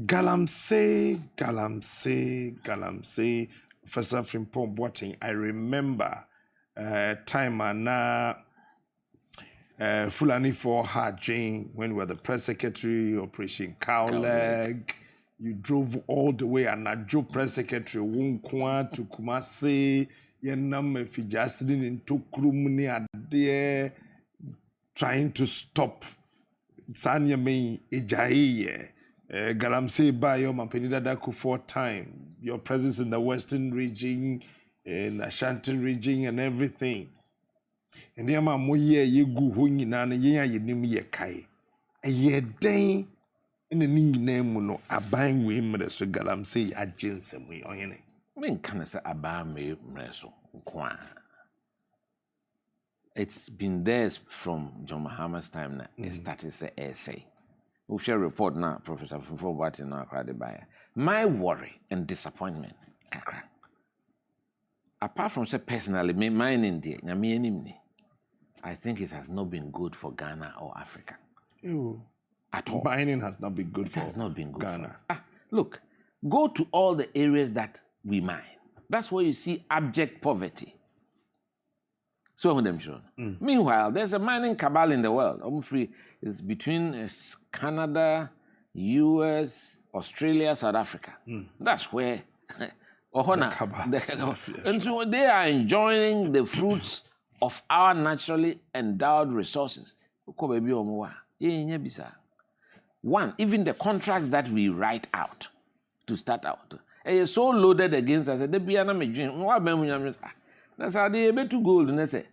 Galamsey, Professor Frimpong Boateng. I remember time and Fulani for Hajing when we were the press secretary, Operation Cowleg. You drove all the way and Najo press secretary Wunkwa to Kumasi, Yenam Fijasidin in Tokrumuni Ade, trying to stop Sanya May Ejaye. Galamsey Bayo Mapenida Daku 4 times. Your presence in the Western region, in the Ashanti region, and everything. And the ama moye ye gu hunyi na ye ye nim ye kai. A ye day in the name no aban we mre so Galamsey agyensem we oyene. Men kan say aban me mre so kwa. It's been there from John Mahama's time now. It started say essay. We'll share a report now, Professor Frimpong Boateng now crowded by. My worry and disappointment, apart from say personally, me mine in there, I think it has not been good for Ghana or Africa. Ew. At all. Mining has not been good for has not been good Ghana. Look, go to all the areas that we mine. That's where you see abject poverty. So them shown. Meanwhile, there's a mining cabal in the world. It's between Canada, US, Australia, South Africa. That's where and so they are enjoying the fruits of our naturally endowed resources. One, even the contracts that we write out to start out, it's so loaded against us. They be an that's how they able to gold. And they say,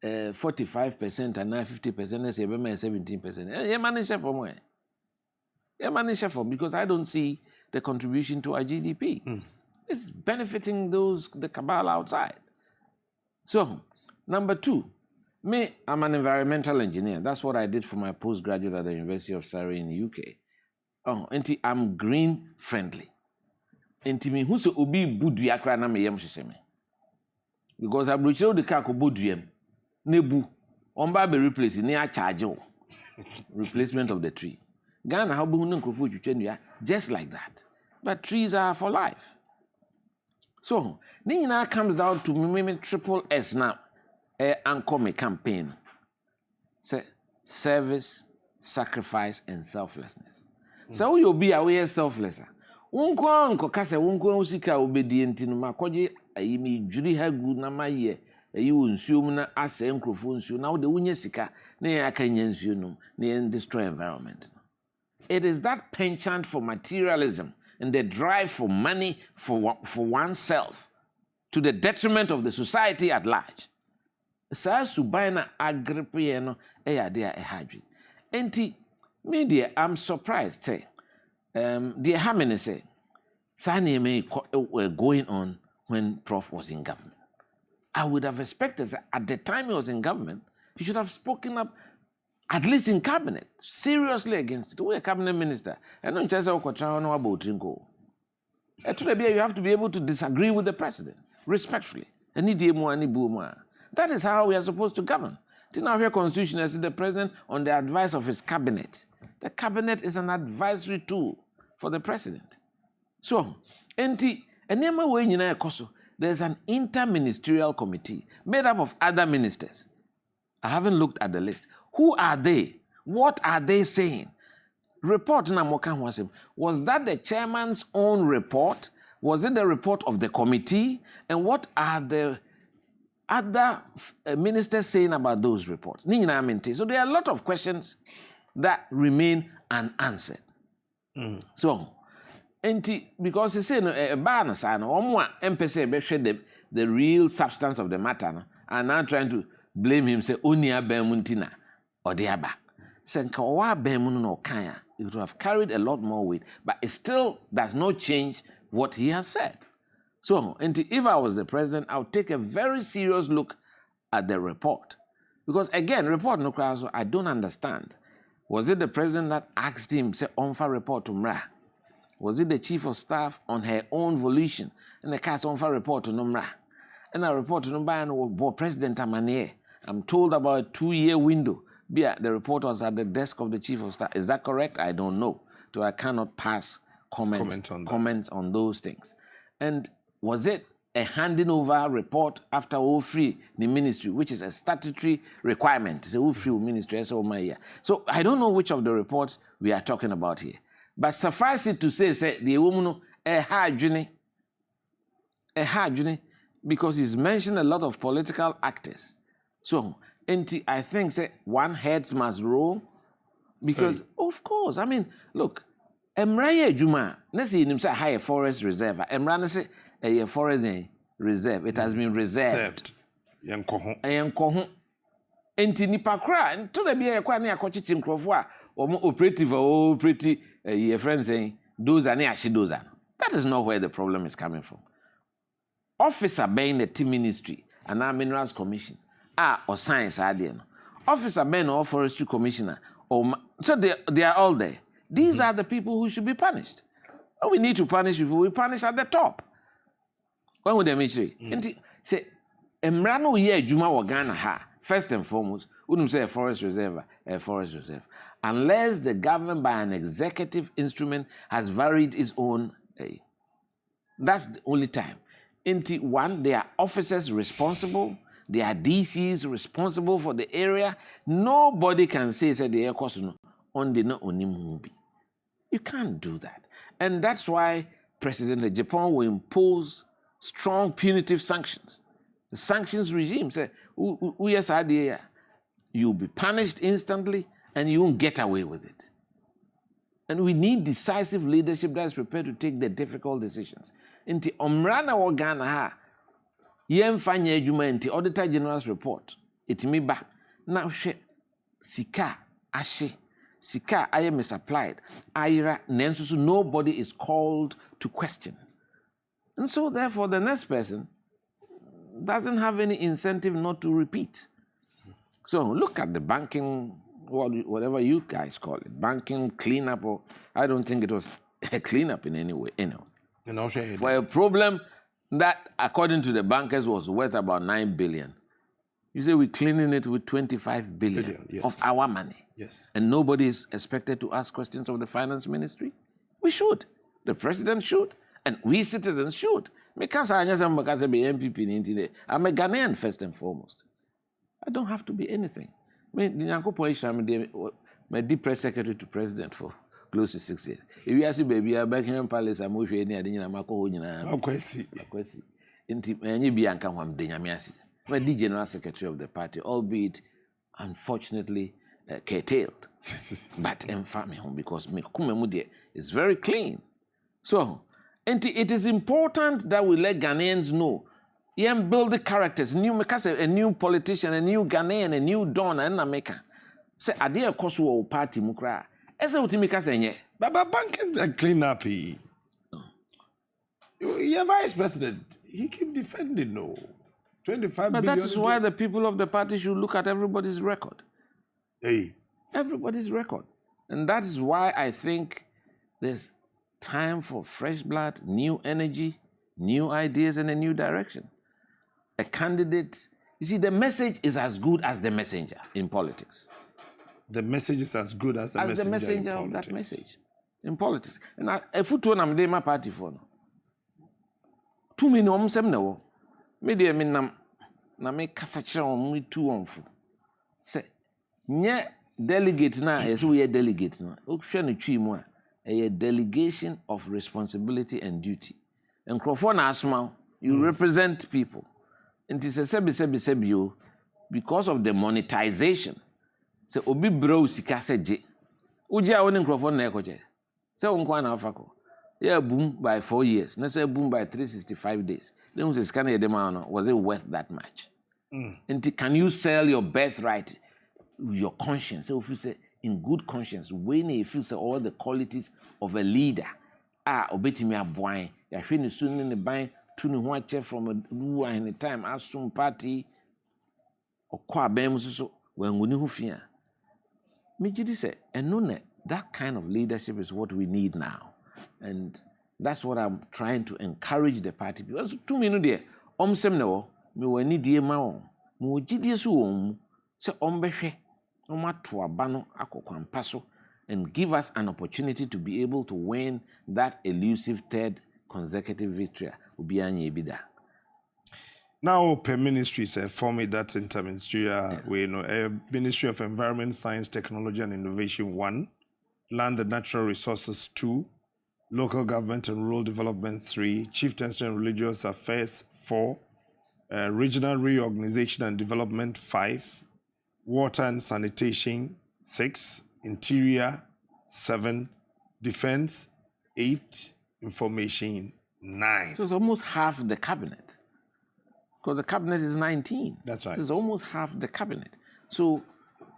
45% and now 50%. They say, 17%. You manage for more. You manage for because I don't see the contribution to our GDP. It's benefiting the cabal outside. So, number 2, me, I'm an environmental engineer. That's what I did for my postgraduate at the University of Surrey in the UK. I'm green friendly. Me who's obi budu yakra na me yam hyehyeme. Because I brought the car ko budu yam. Nebu. Omba be replace ni a charge replacement of the tree. Ghana how bu nkrofo twetwa just like that. But trees are for life. So, now comes down to me triple S now. Anchor me campaign. Say service, sacrifice, and selflessness. So you'll be aware selfless. Unko kase unko usika obedient no makoje ayimi dwiri ha gu na maye ayi wonsuo mu na asa enkrofo nsuo na wo de wonya sika na ya aka nya nsuo no na destroy environment. It is that penchant for materialism and the drive for money for oneself to the detriment of the society at large. Sa subai na agripe no eyade a ehadwe. Enti media I'm surprised say the Hamene say Sani were going on when Prof was in government. I would have expected that at the time he was in government, he should have spoken up at least in cabinet, seriously against it. We're a cabinet minister. And don't just say, you have to be able to disagree with the president respectfully. That is how we are supposed to govern. In our constitution, I see the president on the advice of his cabinet. The cabinet is an advisory tool for the president. So, there's an interministerial committee made up of other ministers. I haven't looked at the list. Who are they? What are they saying? Report was that the chairman's own report? Was it the report of the committee? And what are the other ministers saying about those reports? So there are a lot of questions that remain unanswered. So, because he said the real substance of the matter and now trying to blame him, say, Onia Bemuntina or Diaba. Senkawa Bemun Kaya, it would have carried a lot more weight, but it still does not change what he has said. So, if I was the president, I would take a very serious look at the report. Because again, report no crowd, so I don't understand. Was it the president that asked him, say, Onfa report to Mra? Was it the chief of staff on her own volition? And the cast Onfa report to Mra? And I report to Mra and President Amanier. I'm told about a 2-year window. Yeah, the report was at the desk of the chief of staff. Is that correct? I don't know. so I cannot pass comments on those things. And was it a handing over report after all free the ministry, which is a statutory requirement? It's all free ministry. So I don't know which of the reports we are talking about here. But suffice it to say the woman a hard journey, because he's mentioned a lot of political actors. So I think one heads must roll, because of course, I mean, look, Emraya Juma, let's see him say high forest reserve. Emrana say a forest reserve. It has been reserved. Yankohon. Enti nipa kra, and to the be a kwani akochichim krofo or operative or pretty your friend saying those are near those are. That is not where the problem is coming from. Officer being the team ministry and our minerals commission or science idea. Officer being or forestry commissioner or so they are all there. These are the people who should be punished. When we need to punish people, we punish at the top. When would they make sure? Say, Emrano ye Juma Wagana ha. First and foremost, wouldn't say a forest reserve. Unless the government by an executive instrument has varied its own. That's the only time. One, there are officers responsible. There are DCs responsible for the area. Nobody can say the air cost on the no onimubi. You can't do that. And that's why President Agyapong will impose strong punitive sanctions. The sanctions regime says, you'll be punished instantly and you won't get away with it. And we need decisive leadership that is prepared to take the difficult decisions. Inti omrana wagana ha yemfanya adwuma inti Auditor General's report itimi ba na hwe sika ahye sika aye misapplied ayra nenso so nobody is called to question. And so therefore the next person doesn't have any incentive not to repeat. So look at the banking, whatever you guys call it, banking cleanup, or I don't think it was a cleanup in any way, for a problem that, according to the bankers, was worth about 9 billion. You say we're cleaning it with 25 billion yes. of our money. Yes. And nobody is expected to ask questions of the finance ministry? We should. The president should. And we citizens should. I'm a Ghanaian first and foremost. I don't have to be anything. My deep press secretary to president for close to 6 years. If you ask baby, Buckingham Palace, I'm going to be the general secretary of the party, albeit unfortunately curtailed. But I'm home because it's very clean. So, and it is important that we let Ghanaians know. Build the characters, a new politician, a new Ghanaian, a new Don, and America. Say, I dare cost war party mukra. Esa utimika senye. Baba banking the clean up. Your vice president, he keep defending no. 25 but billion. That is why the people of the party should look at everybody's record. Hey. Everybody's record. And that is why I think there's time for fresh blood, new energy, new ideas, and a new direction. A candidate, you see, the message is as good as the messenger in politics. The message is as good as the messenger of that message in politics. And if you turn am my party for no. 2 million sem na wo. Me de me nam na me kasa kire on me 2 onfo. Say nye delegate na yes we delegate na. O hwe no twi mu a delegation of responsibility and duty. And Crawford na asma, you represent people. And it is sebi because of the monetization. So obi bro sika se je. Uji a woni Crawford na ekoje. Se unkwa na afako. Yeah, boom by 4 years. Let's say boom by 365 days. Then we say scan was it worth that much? And can you sell your birthright, your conscience? So if you say in good conscience, when you feel say all the qualities of a leader, obetimi aboan, ya hwe ne su ne ban tu ne ho ache from a any time asum party okwa bam so wanguni ho fia. Me gidi say eno that kind of leadership is what we need now. And that's what I'm trying to encourage the party. Because 2 minutes there, sem na wo, me wani die ma wo. Mo gidi so wo mu, se ombehwe, omato aba no akokwampa so, and give us an opportunity to be able to win that elusive third consecutive victory. Now, per ministry, say, form that interministerial way, Ministry of Environment, Science, Technology and Innovation 1, Land and Natural Resources 2, Local Government and Rural Development 3, Chieftaincy and Religious Affairs 4, Regional Reorganization and Development 5, Water and Sanitation 6, Interior 7, Defense 8, Information 9. So it's almost half the cabinet. Because the cabinet is 19. That's right. It's almost half the cabinet. So,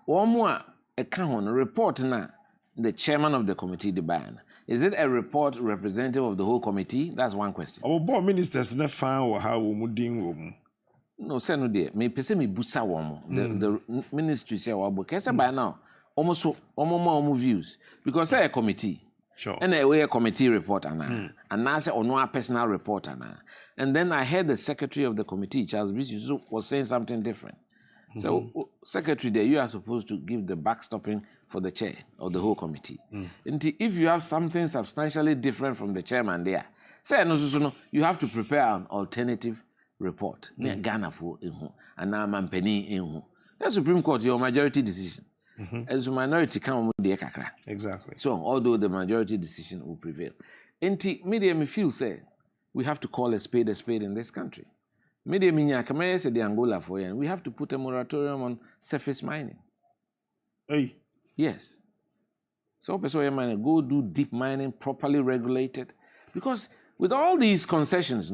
one more account report now, the chairman of the committee, the ban. Is it a report representative of the whole committee? That's one question. Our board ministers never found how we deal. No, sir, no dear. Me pese me busa one. The ministry say wabo. Kese by now, almost more views because say a committee. Sure. And a committee report and now say Onua personal report and then I heard the secretary of the committee, Charles Bishop, was saying something different. So, secretary there, you are supposed to give the backstopping for the chair of the whole committee. And if you have something substantially different from the chairman there, say no, you have to prepare an alternative report. Ghana for and now Mampeni in the Supreme Court, your majority decision. As a minority come Exactly. So although the majority decision will prevail. Media me feel say we have to call a spade in this country. Media minya kama say the Angola for you, and we have to put a moratorium on surface mining. Hey. Yes. So person go do deep mining, properly regulated. Because with all these concessions,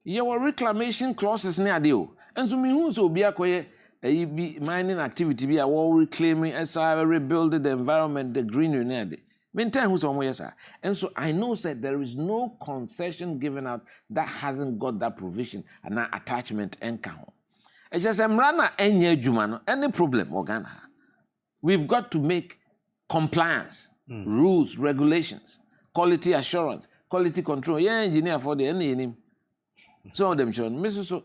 your reclamation clauses near deal. And so me who so be a mining activity be a war reclaiming as I rebuild the environment, the greenery near the maintain who's on way, sir. And so I know that there is no concession given out that hasn't got that provision and that attachment and count. It's just a mrana any problem organa. We've got to make compliance, rules, regulations, quality assurance, quality control. Yeah, engineer for the any. Some of them show. So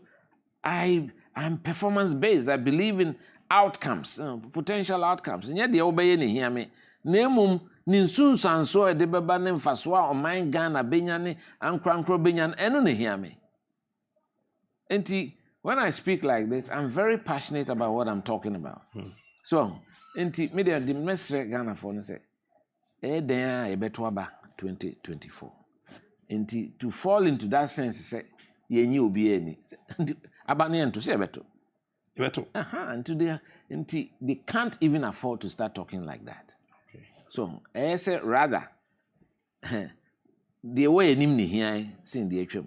I'm performance-based. I believe in outcomes, potential outcomes. And yet they obey any hear me. Nemum ninsun sanso de beba ne mfaswa o man Ghana benyane ankrankro benyan eno ne hear me. Enti when I speak like this, I'm very passionate about what I'm talking about. So, enti media the message Ghana for ne say den e beto aba 2024. Enti to fall into that sense say yenyi obi eni. Abane ento say beto. And they can't even afford to start talking like that. Okay. So, I say rather, the way him here, seeing the HM.